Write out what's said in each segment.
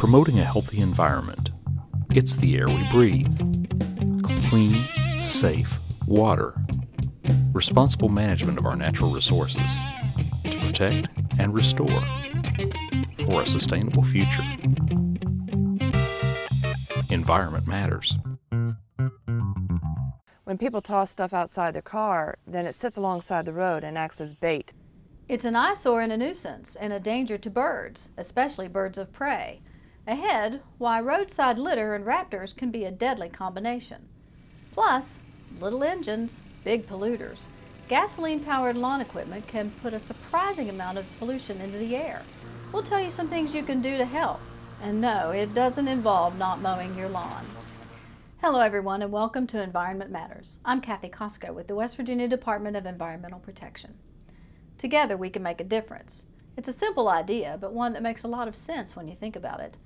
promoting a healthy environment. It's the air we breathe. Clean, safe water. Responsible management of our natural resources to protect and restore for a sustainable future. Environment matters. When people toss stuff outside their car, then it sits alongside the road and acts as bait. It's an eyesore and a nuisance, and a danger to birds, especially birds of prey. Ahead, why roadside litter and raptors can be a deadly combination. Plus, little engines, big polluters. Gasoline-powered lawn equipment can put a surprising amount of pollution into the air. We'll tell you some things you can do to help. And no, it doesn't involve not mowing your lawn. Hello everyone, and welcome to Environment Matters. I'm Kathy Costco with the West Virginia Department of Environmental Protection. Together we can make a difference. It's a simple idea, but one that makes a lot of sense when you think about it.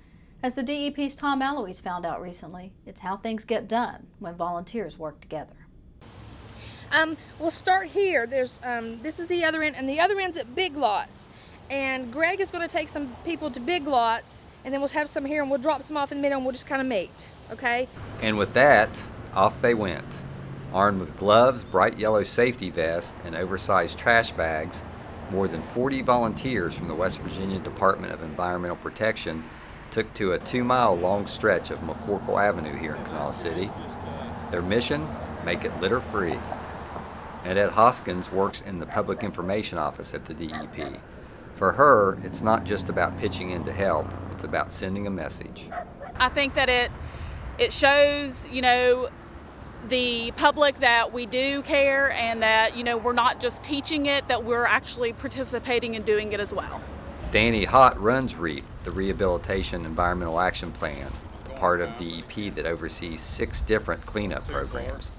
As the DEP's Tom Alois found out recently, it's how things get done when volunteers work together. We'll start here. There's this is the other end, and the other end's at Big Lots. And Greg is going to take some people to Big Lots, and then we'll have some here, and we'll drop some off in the middle, and we'll just kind of meet, okay? And with that, off they went. Armed with gloves, bright yellow safety vests, and oversized trash bags, more than 40 volunteers from the West Virginia Department of Environmental Protection took to a 2-mile long stretch of McCorkle Avenue here in Kanawha City. Their mission? Make it litter-free. Annette Hoskins works in the Public Information Office at the DEP. For her, it's not just about pitching in to help, it's about sending a message. I think that it shows, the public that we do care, and that, we're not just teaching it, that we're actually participating and doing it as well. Danny Hott runs REAP, the Rehabilitation Environmental Action Plan, the part of DEP that oversees 6 different cleanup programs.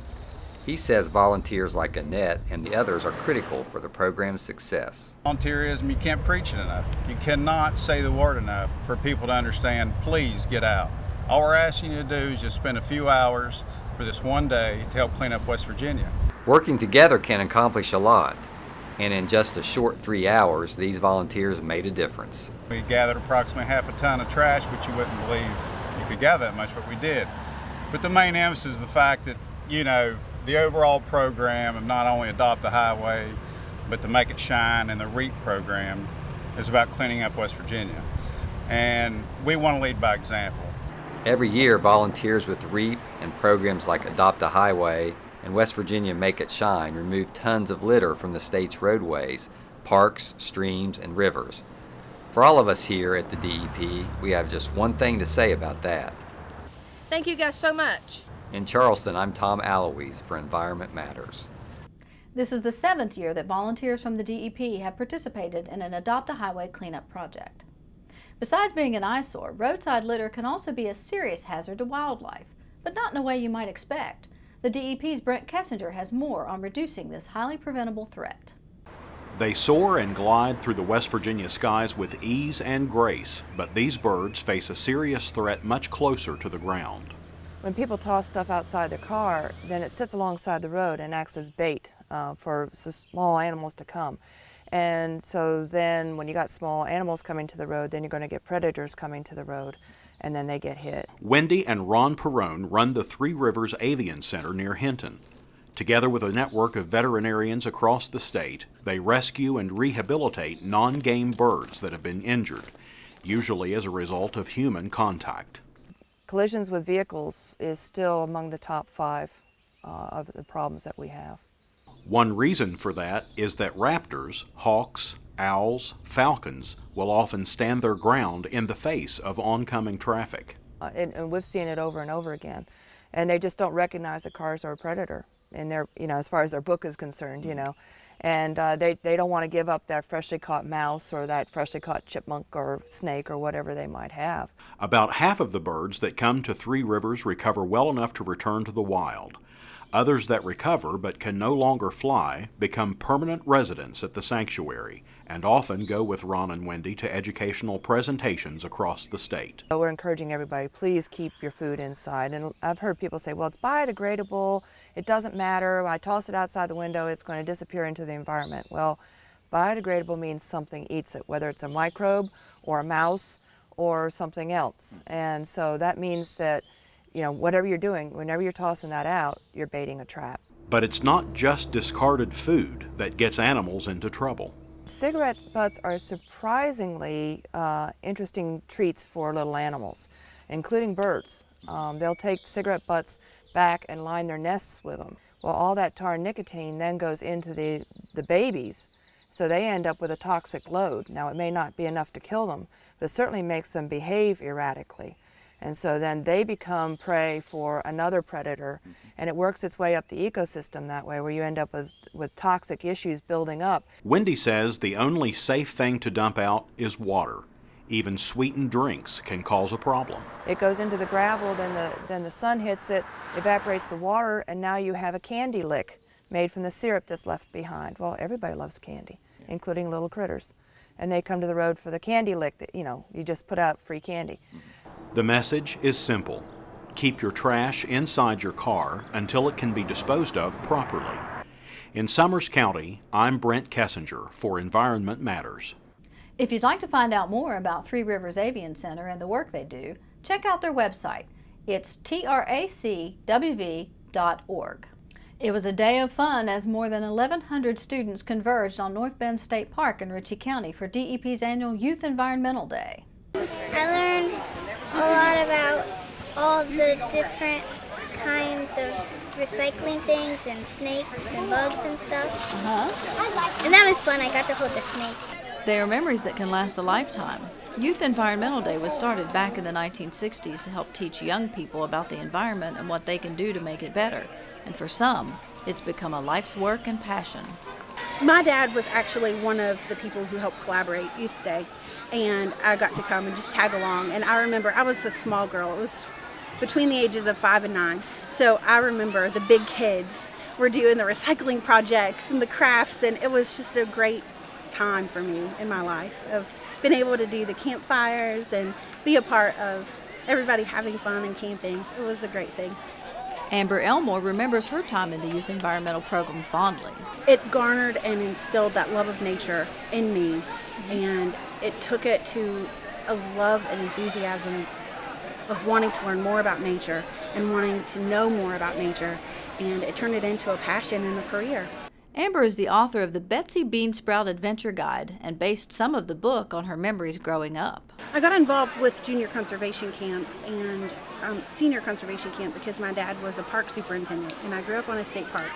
He says volunteers like Annette and the others are critical for the program's success. Volunteerism, you can't preach it enough. You cannot say the word enough for people to understand, please get out. All we're asking you to do is just spend a few hours for this one day to help clean up West Virginia. Working together can accomplish a lot, and in just a short 3 hours, these volunteers made a difference. We gathered approximately half a ton of trash, which you wouldn't believe you could gather that much, but we did. But the main emphasis is the fact that, the overall program of not only Adopt the Highway, but to Make It Shine, and the REAP program is about cleaning up West Virginia. And we want to lead by example. Every year, volunteers with REAP and programs like Adopt a Highway and West Virginia Make It Shine remove tons of litter from the state's roadways, parks, streams, and rivers. For all of us here at the DEP, we have just one thing to say about that. Thank you guys so much. In Charleston, I'm Tom Alois for Environment Matters. This is the 7th year that volunteers from the DEP have participated in an Adopt a Highway cleanup project. Besides being an eyesore, roadside litter can also be a serious hazard to wildlife, but not in a way you might expect. The DEP's Brent Kessinger has more on reducing this highly preventable threat. They soar and glide through the West Virginia skies with ease and grace, but these birds face a serious threat much closer to the ground. When people toss stuff outside their car, then it sits alongside the road and acts as bait for small animals to come. And so then when you got small animals coming to the road, then you're going to get predators coming to the road, and then they get hit. Wendy and Ron Perrone run the Three Rivers Avian Center near Hinton. Together with a network of veterinarians across the state, they rescue and rehabilitate non-game birds that have been injured, usually as a result of human contact. Collisions with vehicles is still among the top 5 of the problems that we have. One reason for that is that raptors, hawks, owls, falcons will often stand their ground in the face of oncoming traffic. And we've seen it over and over again. And they just don't recognize that cars are a predator, and they're, as far as their book is concerned, And they don't want to give up that freshly caught mouse or that freshly caught chipmunk or snake or whatever they might have. About half of the birds that come to Three Rivers recover well enough to return to the wild. Others that recover but can no longer fly become permanent residents at the sanctuary and often go with Ron and Wendy to educational presentations across the state. We're encouraging everybody, please keep your food inside. And I've heard people say, well, it's biodegradable, it doesn't matter, when I toss it outside the window, it's going to disappear into the environment. Well, biodegradable means something eats it, whether it's a microbe or a mouse or something else. And so that means that, you know, whatever you're doing, whenever you're tossing that out, you're baiting a trap. But it's not just discarded food that gets animals into trouble. Cigarette butts are surprisingly interesting treats for little animals, including birds. They'll take cigarette butts back and line their nests with them. Well, all that tar and nicotine then goes into the babies, so they end up with a toxic load. Now, it may not be enough to kill them, but it certainly makes them behave erratically. And so then they become prey for another predator, and it works its way up the ecosystem that way, where you end up with toxic issues building up. Wendy says the only safe thing to dump out is water. Even sweetened drinks can cause a problem. It goes into the gravel, then the sun hits it, evaporates the water, and now you have a candy lick made from the syrup that's left behind. Well, everybody loves candy, including little critters. And they come to the road for the candy lick that, you know, you just put out free candy. The message is simple. Keep your trash inside your car until it can be disposed of properly. In Summers County, I'm Brent Kessinger for Environment Matters. If you'd like to find out more about Three Rivers Avian Center and the work they do, check out their website. It's tracwv.org. It was a day of fun as more than 1,100 students converged on North Bend State Park in Ritchie County for DEP's annual Youth Environmental Day. I learned a lot about all the different kinds of recycling things and snakes and bugs and stuff. And that was fun. I got to hold the snake. They are memories that can last a lifetime. Youth Environmental Day was started back in the 1960s to help teach young people about the environment and what they can do to make it better. And for some, it's become a life's work and passion. My dad was actually one of the people who helped collaborate Youth Day, and I got to come and just tag along. And I remember I was a small girl. It was between the ages of 5 and 9. So I remember the big kids were doing the recycling projects and the crafts, and it was just a great time for me in my life of being able to do the campfires and be a part of everybody having fun and camping. It was a great thing. Amber Elmore remembers her time in the Youth Environmental Program fondly. It garnered and instilled that love of nature in me, and it took it to a love and enthusiasm of wanting to learn more about nature and wanting to know more about nature, and it turned it into a passion and a career. Amber is the author of the Betsy Bean Sprout Adventure Guide and based some of the book on her memories growing up. I got involved with junior conservation camp and senior conservation camp because my dad was a park superintendent and I grew up on a state park.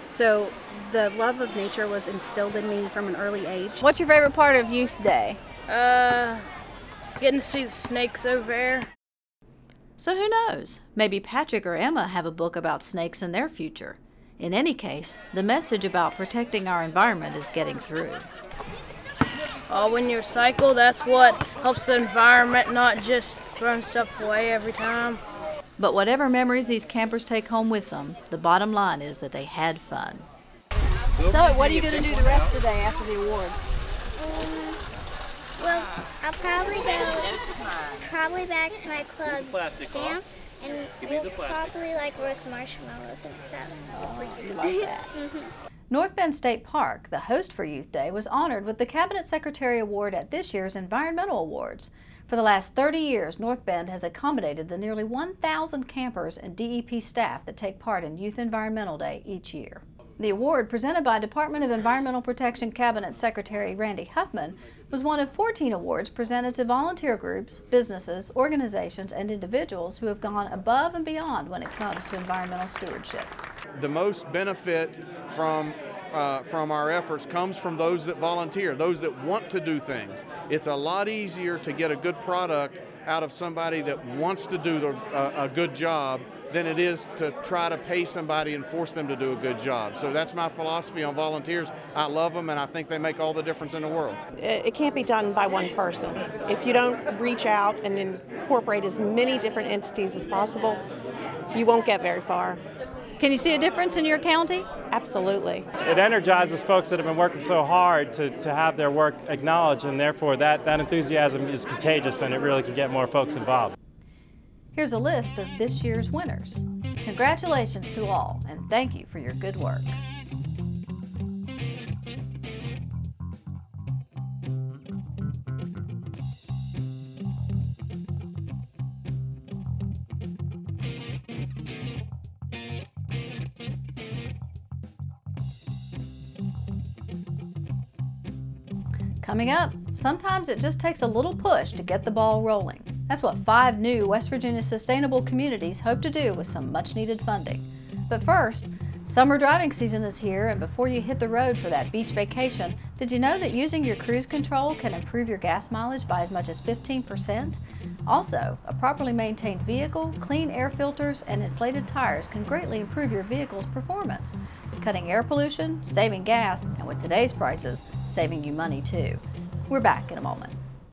So the love of nature was instilled in me from an early age. What's your favorite part of Youth Day? Getting to see the snakes over there. So who knows? Maybe Patrick or Emma have a book about snakes in their future. In any case, the message about protecting our environment is getting through. When you recycle, that's what helps the environment, not just throwing stuff away every time. But whatever memories these campers take home with them, the bottom line is that they had fun. So what are you going to do the rest of the day after the awards? Well, I'll probably go back to my club camp, and we'll probably like roast marshmallows and stuff. Oh, you like that. North Bend State Park, the host for Youth Day, was honored with the Cabinet Secretary Award at this year's Environmental Awards. For the last 30 years, North Bend has accommodated the nearly 1,000 campers and DEP staff that take part in Youth Environmental Day each year. The award, presented by Department of Environmental Protection Cabinet Secretary Randy Huffman, was one of 14 awards presented to volunteer groups, businesses, organizations, and individuals who have gone above and beyond when it comes to environmental stewardship. The most benefit from our efforts comes from those that volunteer, those that want to do things. It's a lot easier to get a good product out of somebody that wants to do a good job than it is to try to pay somebody and force them to do a good job. So that's my philosophy on volunteers. I love them and I think they make all the difference in the world. It can't be done by one person. If you don't reach out and incorporate as many different entities as possible, you won't get very far. Can you see a difference in your county? Absolutely. It energizes folks that have been working so hard to have their work acknowledged, and therefore that enthusiasm is contagious and it really can get more folks involved. Here's a list of this year's winners. Congratulations to all, and thank you for your good work. Coming up, sometimes it just takes a little push to get the ball rolling. That's what 5 new West Virginia sustainable communities hope to do with some much-needed funding. But first, summer driving season is here, and before you hit the road for that beach vacation, did you know that using your cruise control can improve your gas mileage by as much as 15%? Also, a properly maintained vehicle, clean air filters, and inflated tires can greatly improve your vehicle's performance, cutting air pollution, saving gas, and with today's prices, saving you money too. We're back in a moment.